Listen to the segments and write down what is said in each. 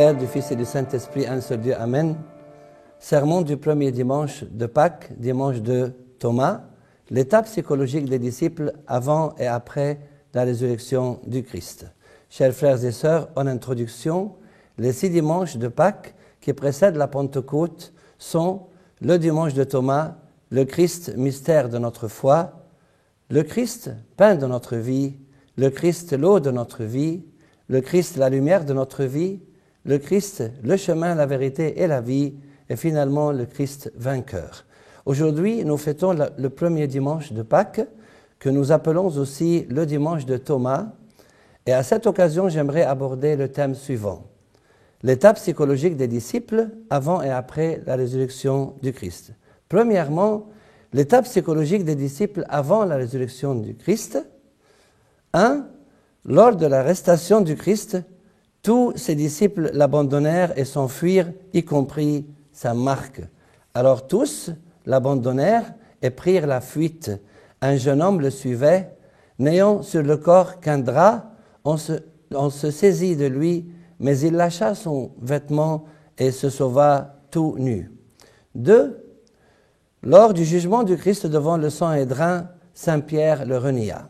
Père, du Fils et du Saint-Esprit, un seul Dieu, Amen. Sermon du premier dimanche de Pâques, dimanche de Thomas, l'état psychologique des disciples avant et après la résurrection du Christ. Chers frères et sœurs, en introduction, les 6 dimanches de Pâques qui précèdent la Pentecôte sont le dimanche de Thomas, le Christ, mystère de notre foi, le Christ, pain de notre vie, le Christ, l'eau de notre vie, le Christ, la lumière de notre vie, le Christ, le chemin, la vérité et la vie, et finalement le Christ vainqueur. Aujourd'hui, nous fêtons le premier dimanche de Pâques, que nous appelons aussi le dimanche de Thomas, et à cette occasion, j'aimerais aborder le thème suivant. L'état psychologique des disciples avant et après la résurrection du Christ. Premièrement, l'état psychologique des disciples avant la résurrection du Christ. 1. Lors de l'arrestation du Christ, tous ses disciples l'abandonnèrent et s'enfuirent, y compris sa marque. Alors tous l'abandonnèrent et prirent la fuite. Un jeune homme le suivait, n'ayant sur le corps qu'un drap, on se saisit de lui, mais il lâcha son vêtement et se sauva tout nu. 2. Lors du jugement du Christ devant le Sanhédrin, Saint Pierre le renia.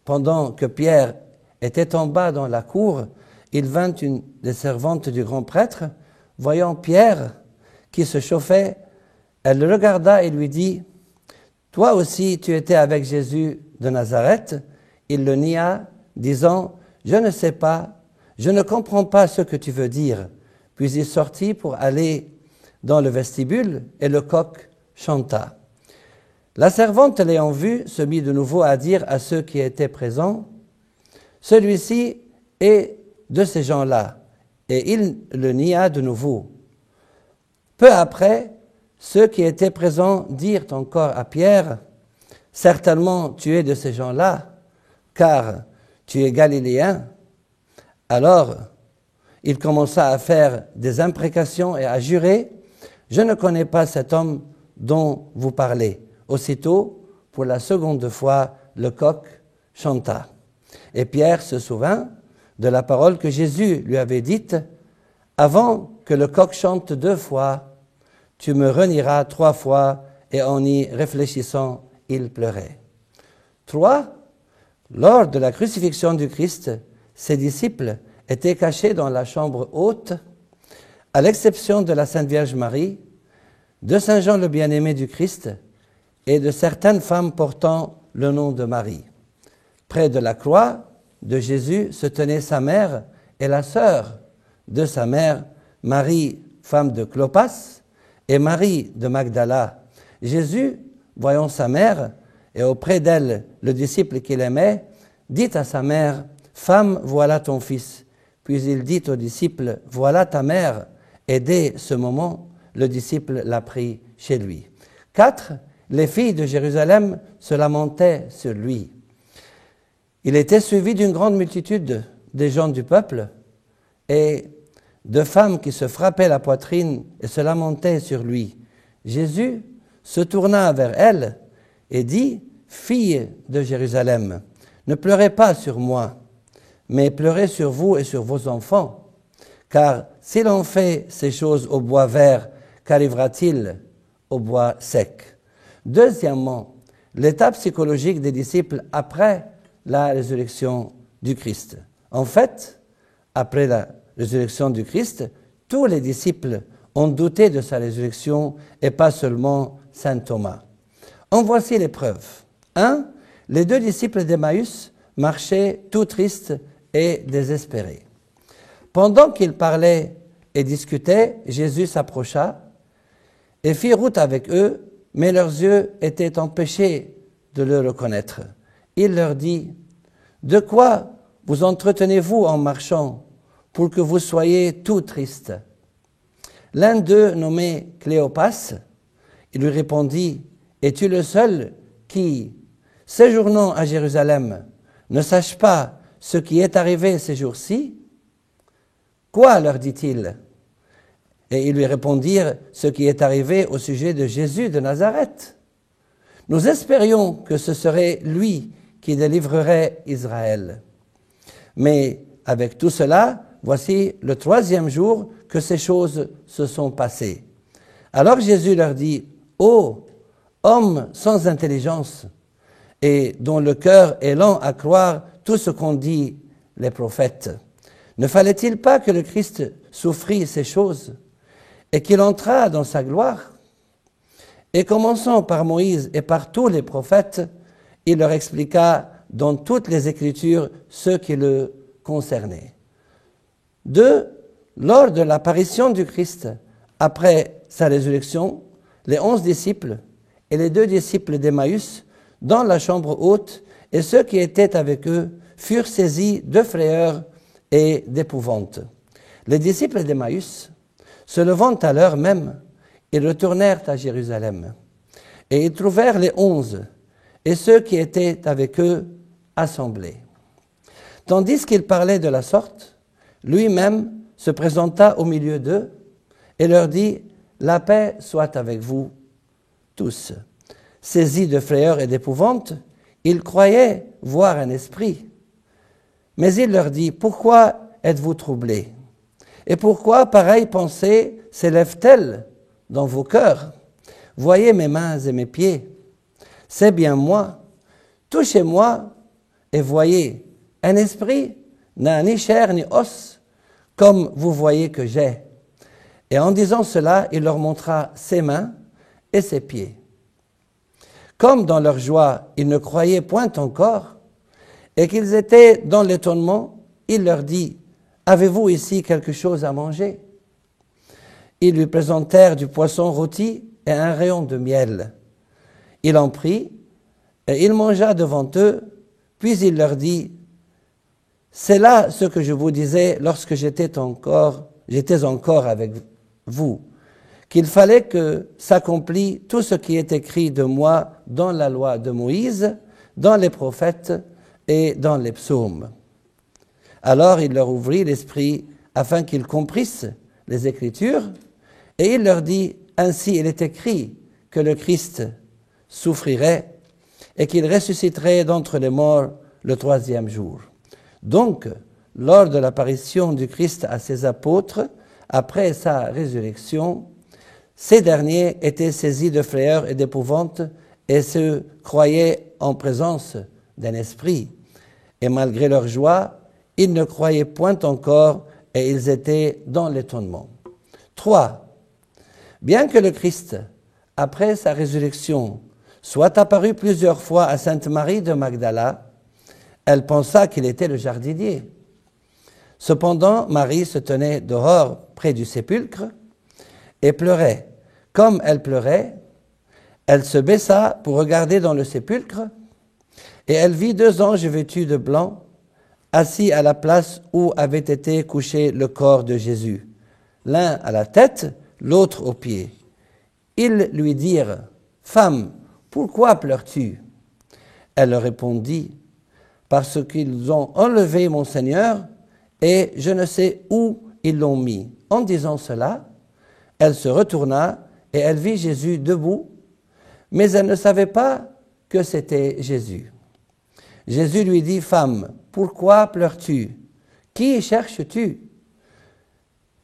Pendant que Pierre était en bas dans la cour, il vint une des servantes du grand prêtre. Voyant Pierre qui se chauffait, elle le regarda et lui dit « Toi aussi tu étais avec Jésus de Nazareth ?» Il le nia, disant « Je ne sais pas, je ne comprends pas ce que tu veux dire. » Puis il sortit pour aller dans le vestibule et le coq chanta. La servante, l'ayant vu, se mit de nouveau à dire à ceux qui étaient présents « Celui-ci est de ces gens-là. » Et il le nia de nouveau. Peu après, ceux qui étaient présents dirent encore à Pierre « Certainement tu es de ces gens-là, car tu es galiléen. » Alors, il commença à faire des imprécations et à jurer « Je ne connais pas cet homme dont vous parlez. » Aussitôt, pour la seconde fois, le coq chanta. Et Pierre se souvint de la parole que Jésus lui avait dite « Avant que le coq chante 2 fois, tu me renieras 3 fois. » Et en y réfléchissant, il pleurait. 3. Lors de la crucifixion du Christ, ses disciples étaient cachés dans la chambre haute, à l'exception de la Sainte Vierge Marie, de Saint Jean le bien-aimé du Christ et de certaines femmes portant le nom de Marie. Près de la croix de Jésus se tenaient sa mère et la sœur de sa mère, Marie, femme de Clopas, et Marie de Magdala. Jésus, voyant sa mère et auprès d'elle le disciple qu'il aimait, dit à sa mère « Femme, voilà ton fils ». Puis il dit au disciple « Voilà ta mère ». Et dès ce moment, le disciple l'a pris chez lui. 4. Les filles de Jérusalem se lamentaient sur lui. Il était suivi d'une grande multitude des gens du peuple et de femmes qui se frappaient la poitrine et se lamentaient sur lui. Jésus se tourna vers elles et dit « Filles de Jérusalem, ne pleurez pas sur moi, mais pleurez sur vous et sur vos enfants. Car si l'on fait ces choses au bois vert, qu'arrivera-t-il au bois sec ?» Deuxièmement, l'état psychologique des disciples après la résurrection du Christ. En fait, après la résurrection du Christ, tous les disciples ont douté de sa résurrection et pas seulement saint Thomas. En voici les preuves. 1. Les 2 disciples d'Emmaüs marchaient tout tristes et désespérés. Pendant qu'ils parlaient et discutaient, Jésus s'approcha et fit route avec eux, mais leurs yeux étaient empêchés de le reconnaître. Il leur dit « De quoi vous entretenez-vous en marchant pour que vous soyez tout tristes ?» L'un d'eux, nommé Cléopas, il lui répondit « Es-tu le seul qui, séjournant à Jérusalem, ne sache pas ce qui est arrivé ces jours-ci » ? « Quoi ?» leur dit-il. Et ils lui répondirent ce qui est arrivé au sujet de Jésus de Nazareth. Nous espérions que ce serait lui qui délivrerait Israël. Mais avec tout cela, voici le 3e jour que ces choses se sont passées. Alors Jésus leur dit, ô hommes sans intelligence, et dont le cœur est lent à croire tout ce qu'ont dit les prophètes, ne fallait-il pas que le Christ souffrit ces choses et qu'il entrât dans sa gloire? Et commençant par Moïse et par tous les prophètes, il leur expliqua dans toutes les Écritures ce qui le concernait. 2. Lors de l'apparition du Christ, après sa résurrection, les 11 disciples et les 2 disciples d'Emmaüs, dans la chambre haute, et ceux qui étaient avec eux, furent saisis de frayeur et d'épouvante. Les disciples d'Emmaüs, se levant à l'heure même, ils retournèrent à Jérusalem, et ils trouvèrent les 11 et ceux qui étaient avec eux assemblés. Tandis qu'il parlait de la sorte, lui-même se présenta au milieu d'eux et leur dit « La paix soit avec vous tous ». Saisis de frayeur et d'épouvante, ils croyaient voir un esprit. Mais il leur dit « Pourquoi êtes-vous troublés? Et pourquoi pareille pensée s'élève-t-elle dans vos cœurs? Voyez mes mains et mes pieds. C'est bien moi. Touchez-moi et voyez. Un esprit n'a ni chair ni os, comme vous voyez que j'ai. » Et en disant cela, il leur montra ses mains et ses pieds. Comme dans leur joie, ils ne croyaient point encore, et qu'ils étaient dans l'étonnement, il leur dit, « Avez-vous ici quelque chose à manger ?» Ils lui présentèrent du poisson rôti et un rayon de miel. Il en prit, et il mangea devant eux, puis il leur dit, « C'est là ce que je vous disais lorsque j'étais encore avec vous, qu'il fallait que s'accomplît tout ce qui est écrit de moi dans la loi de Moïse, dans les prophètes et dans les psaumes. » Alors il leur ouvrit l'esprit afin qu'ils comprissent les Écritures, et il leur dit, « Ainsi il est écrit que le Christ souffrirait et qu'il ressusciterait d'entre les morts le 3e jour. » Donc, lors de l'apparition du Christ à ses apôtres, après sa résurrection, ces derniers étaient saisis de frayeur et d'épouvante et se croyaient en présence d'un esprit. Et malgré leur joie, ils ne croyaient point encore et ils étaient dans l'étonnement. 3. Bien que le Christ, après sa résurrection, soit apparu plusieurs fois à Sainte Marie de Magdala, elle pensa qu'il était le jardinier. Cependant, Marie se tenait dehors près du sépulcre et pleurait. Comme elle pleurait, elle se baissa pour regarder dans le sépulcre et elle vit 2 anges vêtus de blanc assis à la place où avait été couché le corps de Jésus, l'un à la tête, l'autre aux pieds. Ils lui dirent, « Femme, pourquoi pleures-tu » Elle leur répondit, « Parce qu'ils ont enlevé mon Seigneur et je ne sais où ils l'ont mis. » En disant cela, elle se retourna et elle vit Jésus debout, mais elle ne savait pas que c'était Jésus. Jésus lui dit, « Femme, pourquoi pleures-tu? Qui cherches-tu »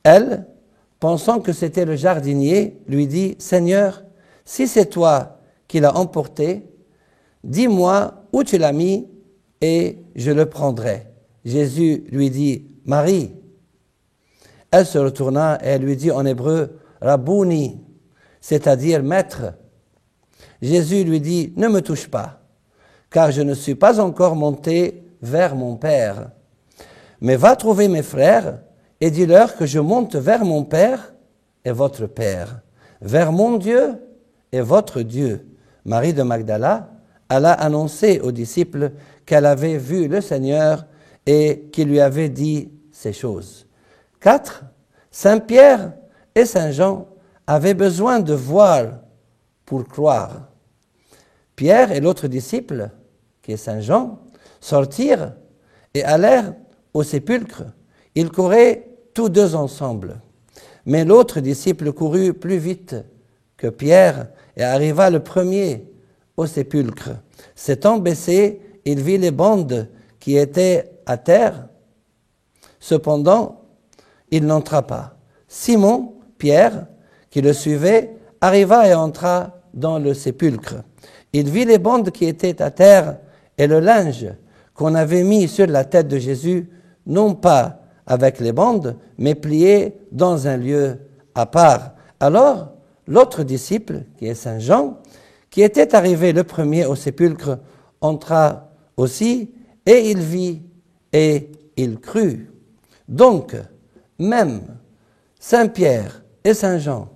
Elle, pensant que c'était le jardinier, lui dit, « Seigneur, si c'est toi qui l'as emporté, dis-moi où tu l'as mis et je le prendrai. » Jésus lui dit, « Marie. » Elle se retourna et elle lui dit en hébreu, « Rabouni », c'est-à-dire « Maître ». Jésus lui dit, « Ne me touche pas, car je ne suis pas encore monté vers mon Père. Mais va trouver mes frères et dis-leur que je monte vers mon Père et votre Père, vers mon Dieu et votre Dieu. » Marie de Magdala alla annoncer aux disciples qu'elle avait vu le Seigneur et qu'il lui avait dit ces choses. 4. Saint Pierre et Saint Jean avaient besoin de voir pour croire. Pierre et l'autre disciple, qui est Saint Jean, sortirent et allèrent au sépulcre. Ils couraient tous 2 ensemble. Mais l'autre disciple courut plus vite que Pierre et arriva le premier au sépulcre. S'étant baissé, il vit les bandes qui étaient à terre. Cependant, il n'entra pas. Simon, Pierre, qui le suivait, arriva et entra dans le sépulcre. Il vit les bandes qui étaient à terre et le linge qu'on avait mis sur la tête de Jésus, non pas avec les bandes, mais plié dans un lieu à part. Alors, l'autre disciple, qui est Saint Jean, qui était arrivé le premier au sépulcre, entra aussi, et il vit et il crut. Donc, même Saint Pierre et Saint Jean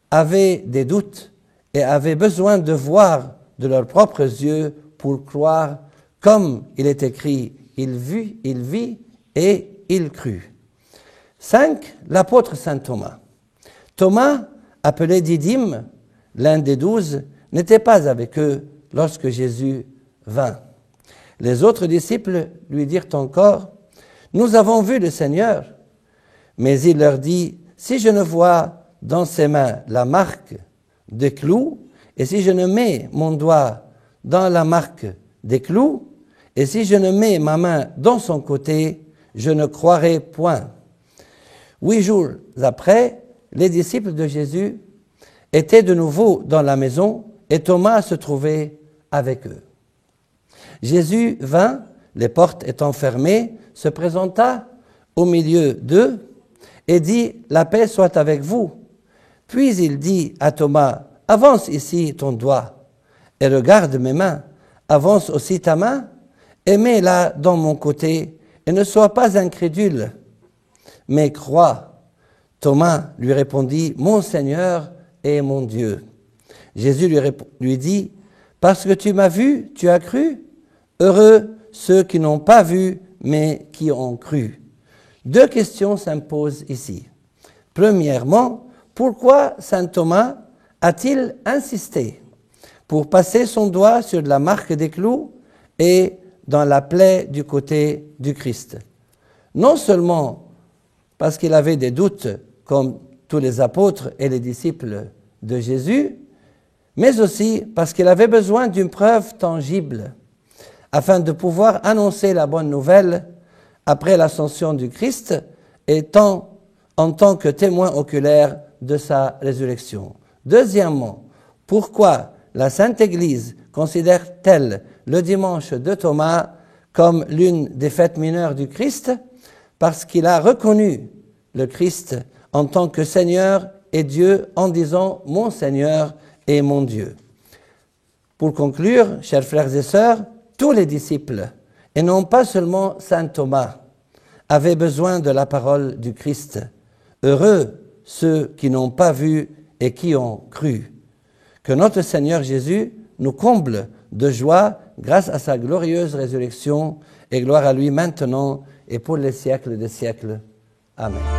avaient des doutes et avaient besoin de voir de leurs propres yeux pour croire, comme il est écrit, il vit et il crut. 5. L'apôtre Saint Thomas. Thomas, appelé Didyme, l'un des 12, n'était pas avec eux lorsque Jésus vint. Les autres disciples lui dirent encore, « Nous avons vu le Seigneur. » Mais il leur dit, « Si je ne vois dans ses mains la marque des clous, et si je ne mets mon doigt dans la marque des clous, et si je ne mets ma main dans son côté, je ne croirai point. » 8 jours après, les disciples de Jésus étaient de nouveau dans la maison et Thomas se trouvait avec eux. Jésus vint, les portes étant fermées, se présenta au milieu d'eux et dit « La paix soit avec vous ». Puis il dit à Thomas « Avance ici ton doigt et regarde mes mains, avance aussi ta main et mets-la dans mon côté et ne sois pas incrédule, mais crois. » Thomas lui répondit « Mon Seigneur et mon Dieu. » Jésus lui dit « Parce que tu m'as vu, tu as cru. Heureux ceux qui n'ont pas vu, mais qui ont cru. » 2 questions s'imposent ici. Premièrement, pourquoi saint Thomas a-t-il insisté pour passer son doigt sur la marque des clous et dans la plaie du côté du Christ? Non seulement parce qu'il avait des doutes, comme tous les apôtres et les disciples de Jésus, mais aussi parce qu'il avait besoin d'une preuve tangible afin de pouvoir annoncer la bonne nouvelle après l'ascension du Christ et en tant que témoin oculaire de sa résurrection. Deuxièmement, pourquoi la Sainte Église considère-t-elle le dimanche de Thomas comme l'une des fêtes mineures du Christ? Parce qu'il a reconnu le Christ en tant que Seigneur et Dieu en disant « Mon Seigneur et mon Dieu ». Pour conclure, chers frères et sœurs, tous les disciples, et non pas seulement saint Thomas, avaient besoin de la parole du Christ. Heureux ceux qui n'ont pas vu et qui ont cru. Que notre Seigneur Jésus nous comble de joie grâce à sa glorieuse résurrection, et gloire à lui maintenant et pour les siècles des siècles. Amen.